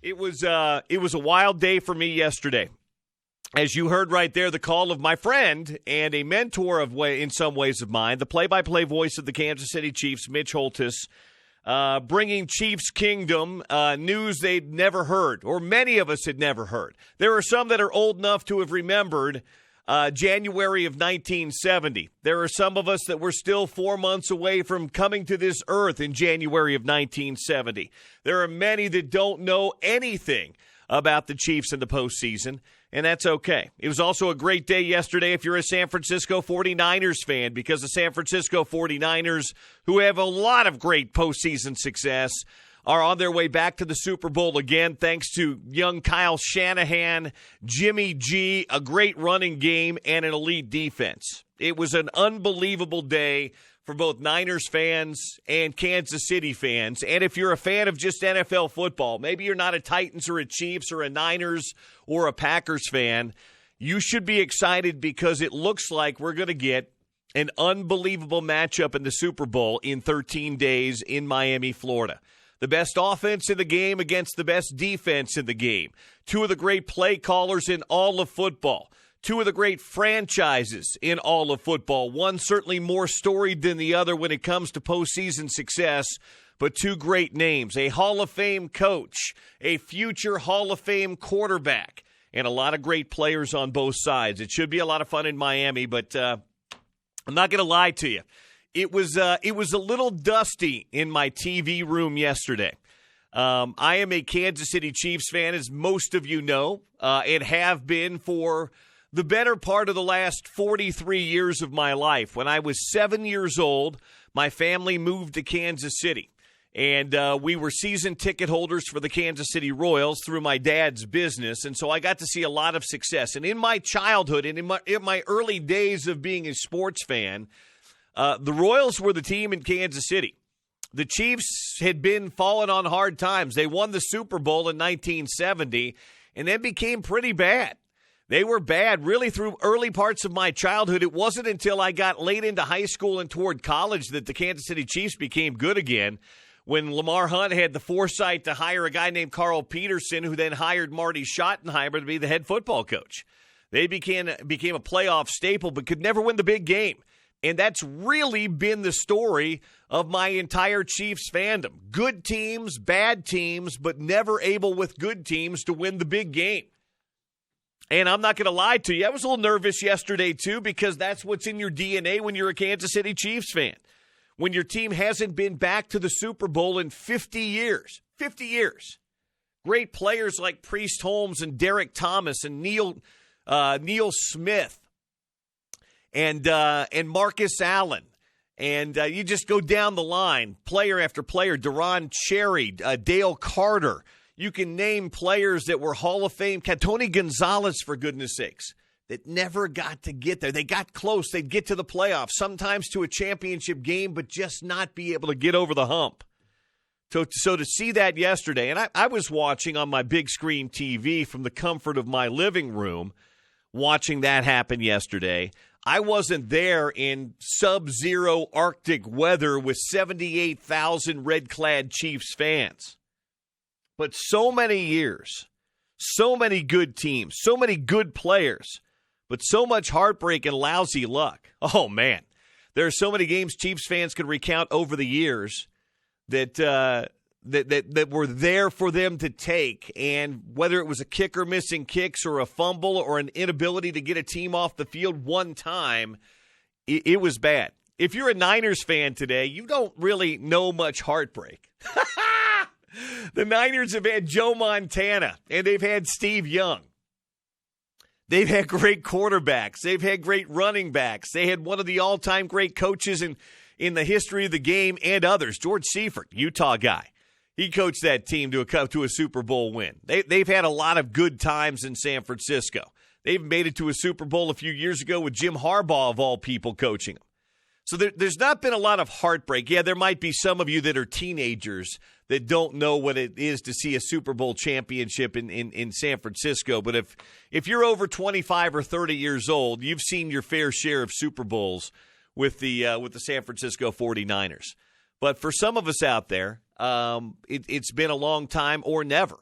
It was a wild day for me yesterday. As you heard right there, the call of my friend and a mentor in some ways of mine, the play-by-play voice of the Kansas City Chiefs, Mitch Holthus, bringing Chiefs Kingdom news they'd never heard, or many of us had never heard. There are some that are old enough to have remembered January of 1970. There are some of us that were still 4 months away from coming to this earth in January of 1970. There are many that don't know anything about the Chiefs in the postseason, and that's okay. It was also a great day yesterday if you're a San Francisco 49ers fan, because the San Francisco 49ers, who have a lot of great postseason success, are on their way back to the Super Bowl again thanks to young Kyle Shanahan, Jimmy G, a great running game, and an elite defense. It was an unbelievable day for both Niners fans and Kansas City fans. And if you're a fan of just NFL football, maybe you're not a Titans or a Chiefs or a Niners or a Packers fan, you should be excited because it looks like we're going to get an unbelievable matchup in the Super Bowl in 13 days in Miami, Florida. The best offense in the game against the best defense in the game. Two of the great play callers in all of football. Two of the great franchises in all of football. One certainly more storied than the other when it comes to postseason success, but two great names. A Hall of Fame coach, a future Hall of Fame quarterback, and a lot of great players on both sides. It should be a lot of fun in Miami, but I'm not going to lie to you. It was a little dusty in my TV room yesterday. I am a Kansas City Chiefs fan, as most of you know, and have been for the better part of the last 43 years of my life. When I was 7 years old, my family moved to Kansas City, and we were season ticket holders for the Kansas City Royals through my dad's business, and so I got to see a lot of success. And in my childhood and in my early days of being a sports fan, the Royals were the team in Kansas City. The Chiefs had been falling on hard times. They won the Super Bowl in 1970 and then became pretty bad. They were bad really through early parts of my childhood. It wasn't until I got late into high school and toward college that the Kansas City Chiefs became good again, when Lamar Hunt had the foresight to hire a guy named Carl Peterson, who then hired Marty Schottenheimer to be the head football coach. They became a playoff staple but could never win the big game. And that's really been the story of my entire Chiefs fandom. Good teams, bad teams, but never able with good teams to win the big game. And I'm not going to lie to you, I was a little nervous yesterday too, because that's what's in your DNA when you're a Kansas City Chiefs fan. When your team hasn't been back to the Super Bowl in 50 years. 50 years. Great players like Priest Holmes and Derek Thomas and Neil Smith. And Marcus Allen, and you just go down the line, player after player, Deron Cherry, Dale Carter. You can name players that were Hall of Fame. Tony Gonzalez, for goodness sakes, that never got to get there. They got close. They'd get to the playoffs, sometimes to a championship game, but just not be able to get over the hump. So to see that yesterday, and I was watching on my big screen TV from the comfort of my living room, watching that happen yesterday. I wasn't there in sub-zero Arctic weather with 78,000 red-clad Chiefs fans. But so many years, so many good teams, so many good players, but so much heartbreak and lousy luck. Oh, man. There are so many games Chiefs fans could recount over the years that were there for them to take, and whether it was a kicker missing kicks or a fumble or an inability to get a team off the field one time, it was bad. If you're a Niners fan today, you don't really know much heartbreak. The Niners have had Joe Montana, and they've had Steve Young. They've had great quarterbacks. They've had great running backs. They had one of the all-time great coaches in the history of the game and others, George Seifert, Utah guy. He coached that team to a Super Bowl win. They've had a lot of good times in San Francisco. They've made it to a Super Bowl a few years ago with Jim Harbaugh, of all people, coaching them. So there's not been a lot of heartbreak. Yeah, there might be some of you that are teenagers that don't know what it is to see a Super Bowl championship in San Francisco. But if you're over 25 or 30 years old, you've seen your fair share of Super Bowls with the San Francisco 49ers. But for some of us out there, it's been a long time or never.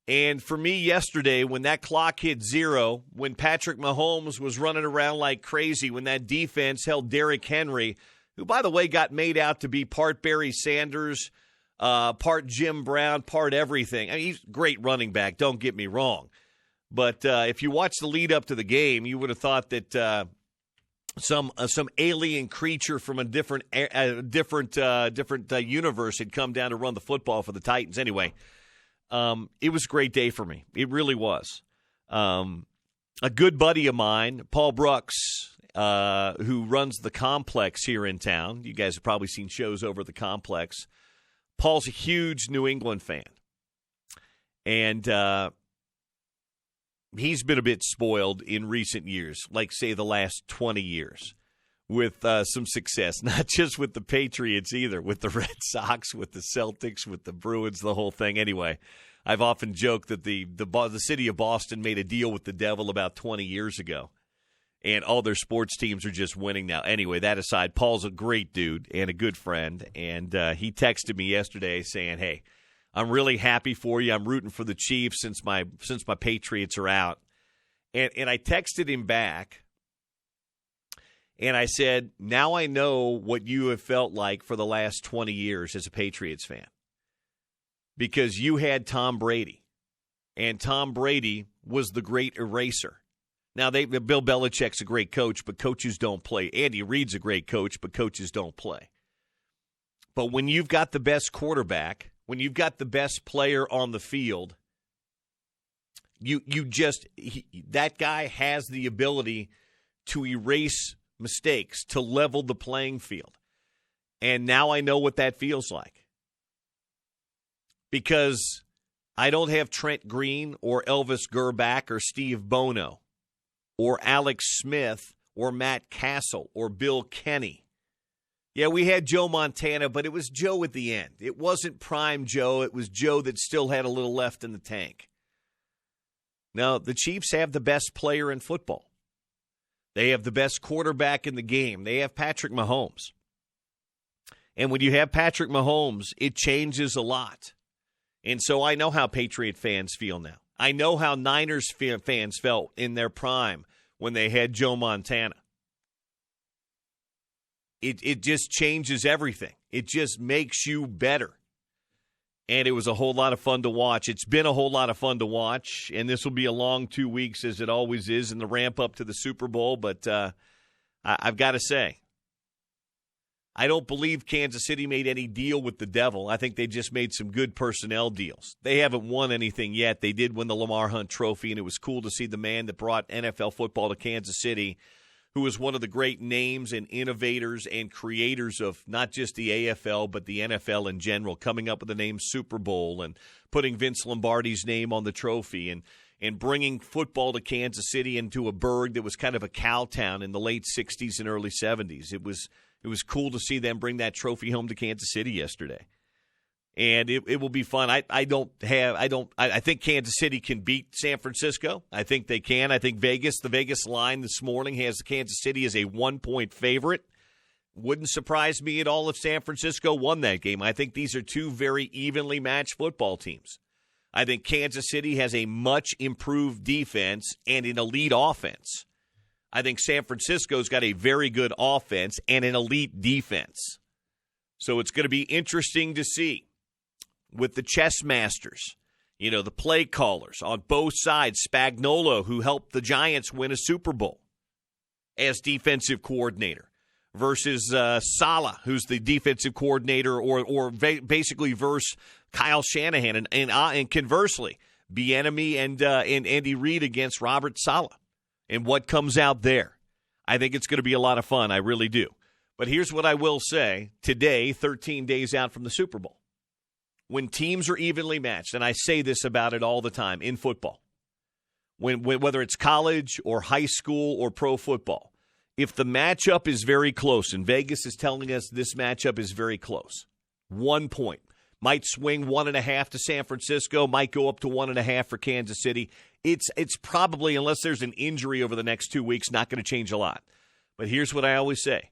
And for me yesterday, when that clock hit 0, when Patrick Mahomes was running around like crazy, when that defense held Derrick Henry, who, by the way, got made out to be part Barry Sanders, part Jim Brown, part everything. I mean, he's a great running back, don't get me wrong. But if you watch the lead up to the game, you would have thought that some alien creature from a different universe had come down to run the football for the Titans. Anyway, it was a great day for me. It really was. A good buddy of mine, Paul Brooks, who runs the Complex here in town. You guys have probably seen shows over the Complex. Paul's a huge New England fan. And he's been a bit spoiled in recent years, like, say, the last 20 years, with some success. Not just with the Patriots either, with the Red Sox, with the Celtics, with the Bruins, the whole thing. Anyway, I've often joked that the city of Boston made a deal with the devil about 20 years ago, and all their sports teams are just winning now. Anyway, that aside, Paul's a great dude and a good friend, and he texted me yesterday saying, hey, I'm really happy for you. I'm rooting for the Chiefs since my Patriots are out. And I texted him back, and I said, now I know what you have felt like for the last 20 years as a Patriots fan. Because you had Tom Brady, and Tom Brady was the great eraser. Now, Bill Belichick's a great coach, but coaches don't play. Andy Reid's a great coach, but coaches don't play. But when you've got the best quarterback, when you've got the best player on the field, that guy has the ability to erase mistakes, to level the playing field. And now I know what that feels like. Because I don't have Trent Green or Elvis Gerback or Steve Bono or Alex Smith or Matt Castle or Bill Kenny. Yeah, we had Joe Montana, but it was Joe at the end. It wasn't prime Joe. It was Joe that still had a little left in the tank. Now, the Chiefs have the best player in football. They have the best quarterback in the game. They have Patrick Mahomes. And when you have Patrick Mahomes, it changes a lot. And so I know how Patriot fans feel now. I know how Niners fans felt in their prime when they had Joe Montana. It just changes everything. It just makes you better. And it was a whole lot of fun to watch. It's been a whole lot of fun to watch, and this will be a long 2 weeks, as it always is, in the ramp up to the Super Bowl. But I've got to say, I don't believe Kansas City made any deal with the devil. I think they just made some good personnel deals. They haven't won anything yet. They did win the Lamar Hunt Trophy, and it was cool to see the man that brought NFL football to Kansas City, who is one of the great names and innovators and creators of not just the AFL but the NFL in general, coming up with the name Super Bowl and putting Vince Lombardi's name on the trophy and bringing football to Kansas City into a burg that was kind of a cow town in the late 60s and early 70s. It was cool to see them bring that trophy home to Kansas City yesterday. And it will be fun. I think Kansas City can beat San Francisco. I think they can. I think the Vegas line this morning has Kansas City as a 1-point favorite. Wouldn't surprise me at all if San Francisco won that game. I think these are two very evenly matched football teams. I think Kansas City has a much improved defense and an elite offense. I think San Francisco's got a very good offense and an elite defense. So it's going to be interesting to see with the chess masters, the play callers on both sides. Spagnuolo, who helped the Giants win a Super Bowl as defensive coordinator, versus Saleh, who's the defensive coordinator, or basically versus Kyle Shanahan, and conversely, Bieniemy and Andy Reid against Robert Saleh, and what comes out there. I think it's going to be a lot of fun. I really do. But here's what I will say today, 13 days out from the Super Bowl. When teams are evenly matched, and I say this about it all the time in football, whether it's college or high school or pro football, if the matchup is very close, and Vegas is telling us this matchup is very close, 1 point, might swing 1.5 to San Francisco, might go up to 1.5 for Kansas City. It's probably, unless there's an injury over the next 2 weeks, not going to change a lot. But here's what I always say.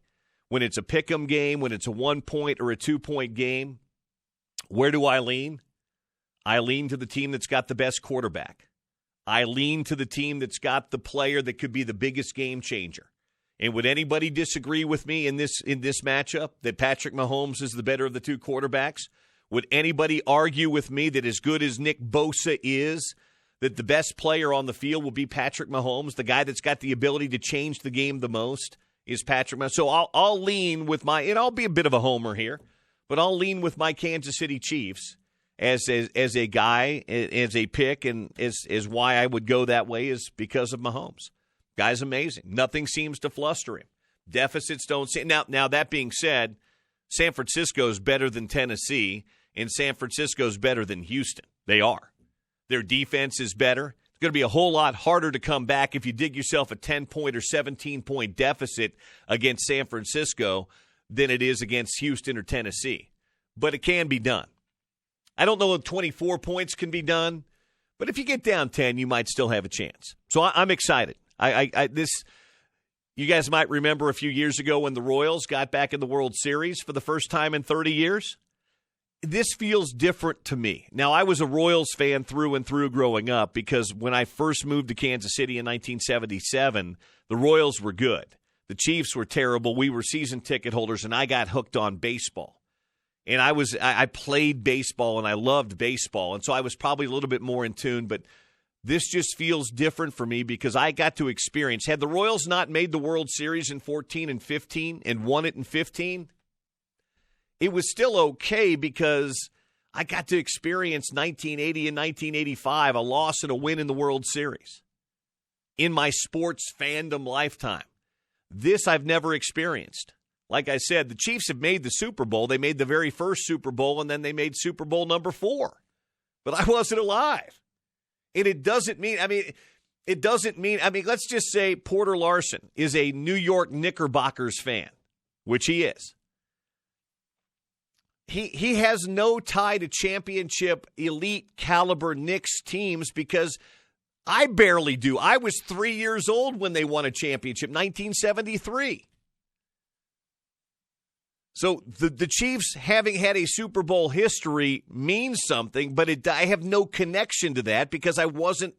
When it's a pick'em game, when it's a 1 point or a 2 point game, where do I lean? I lean to the team that's got the best quarterback. I lean to the team that's got the player that could be the biggest game changer. And would anybody disagree with me in this matchup that Patrick Mahomes is the better of the two quarterbacks? Would anybody argue with me that as good as Nick Bosa is, that the best player on the field will be Patrick Mahomes, the guy that's got the ability to change the game the most is Patrick Mahomes? So I'll lean with and I'll be a bit of a homer here, but I'll lean with my Kansas City Chiefs as a guy, as a pick, and as why I would go that way is because of Mahomes. Guy's amazing. Nothing seems to fluster him. Deficits don't seem. Now that being said, San Francisco's better than Tennessee, and San Francisco's better than Houston. They are. Their defense is better. It's going to be a whole lot harder to come back if you dig yourself a 10-point or 17-point deficit against San Francisco than it is against Houston or Tennessee. But it can be done. I don't know if 24 points can be done, but if you get down 10, you might still have a chance. So I'm excited. You guys might remember a few years ago when the Royals got back in the World Series for the first time in 30 years. This feels different to me. Now, I was a Royals fan through and through growing up because when I first moved to Kansas City in 1977, the Royals were good. The Chiefs were terrible. We were season ticket holders, and I got hooked on baseball. And I played baseball, and I loved baseball, and so I was probably a little bit more in tune, but this just feels different for me because I got to experience. Had the Royals not made the World Series in 14 and 15 and won it in 15, it was still okay because I got to experience 1980 and 1985, a loss and a win in the World Series in my sports fandom lifetime. This I've never experienced. Like I said, the Chiefs have made the Super Bowl. They made the very first Super Bowl, and then they made Super Bowl number 4. But I wasn't alive. And it doesn't mean, let's just say Porter Larson is a New York Knickerbockers fan, which he is. He has no tie to championship elite caliber Knicks teams because I barely do. I was 3 years old when they won a championship, 1973. So the Chiefs having had a Super Bowl history means something, but I have no connection to that because I wasn't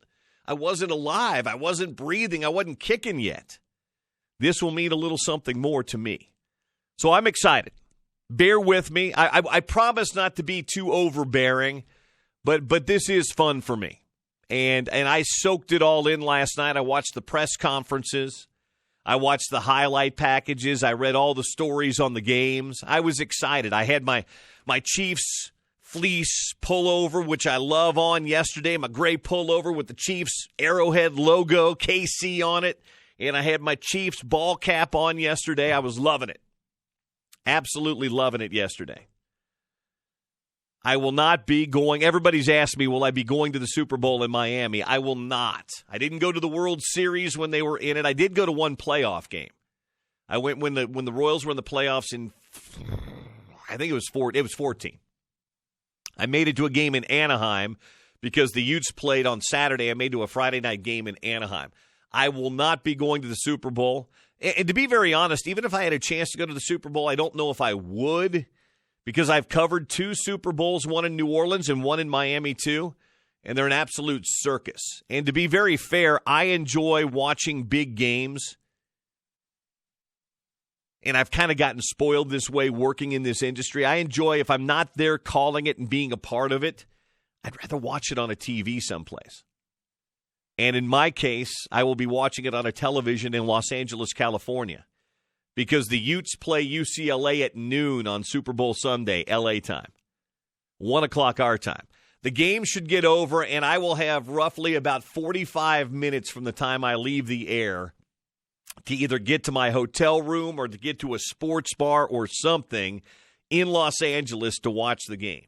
alive. I wasn't breathing. I wasn't kicking yet. This will mean a little something more to me. So I'm excited. Bear with me. I promise not to be too overbearing, but this is fun for me. And I soaked it all in last night. I watched the press conferences. I watched the highlight packages. I read all the stories on the games. I was excited. I had my Chiefs fleece pullover, which I love, on yesterday, my gray pullover with the Chiefs Arrowhead logo, KC on it. And I had my Chiefs ball cap on yesterday. I was loving it. Absolutely loving it yesterday. I will not be going. Everybody's asked me, will I be going to the Super Bowl in Miami? I will not. I didn't go to the World Series when they were in it. I did go to one playoff game. I went when the Royals were in the playoffs in, I think it was 14. I made it to a game in Anaheim because the Utes played on Saturday. I made it to a Friday night game in Anaheim. I will not be going to the Super Bowl. And to be very honest, even if I had a chance to go to the Super Bowl, I don't know if I would, because I've covered 2 Super Bowls, one in New Orleans and one in Miami too, and they're an absolute circus. And to be very fair, I enjoy watching big games, and I've kind of gotten spoiled this way working in this industry. I enjoy, if I'm not there calling it and being a part of it, I'd rather watch it on a TV someplace. And in my case, I will be watching it on a television in Los Angeles, California, because the Utes play UCLA at noon on Super Bowl Sunday, LA time, 1 o'clock our time. The game should get over, and I will have roughly about 45 minutes from the time I leave the air to either get to my hotel room or to get to a sports bar or something in Los Angeles to watch the game.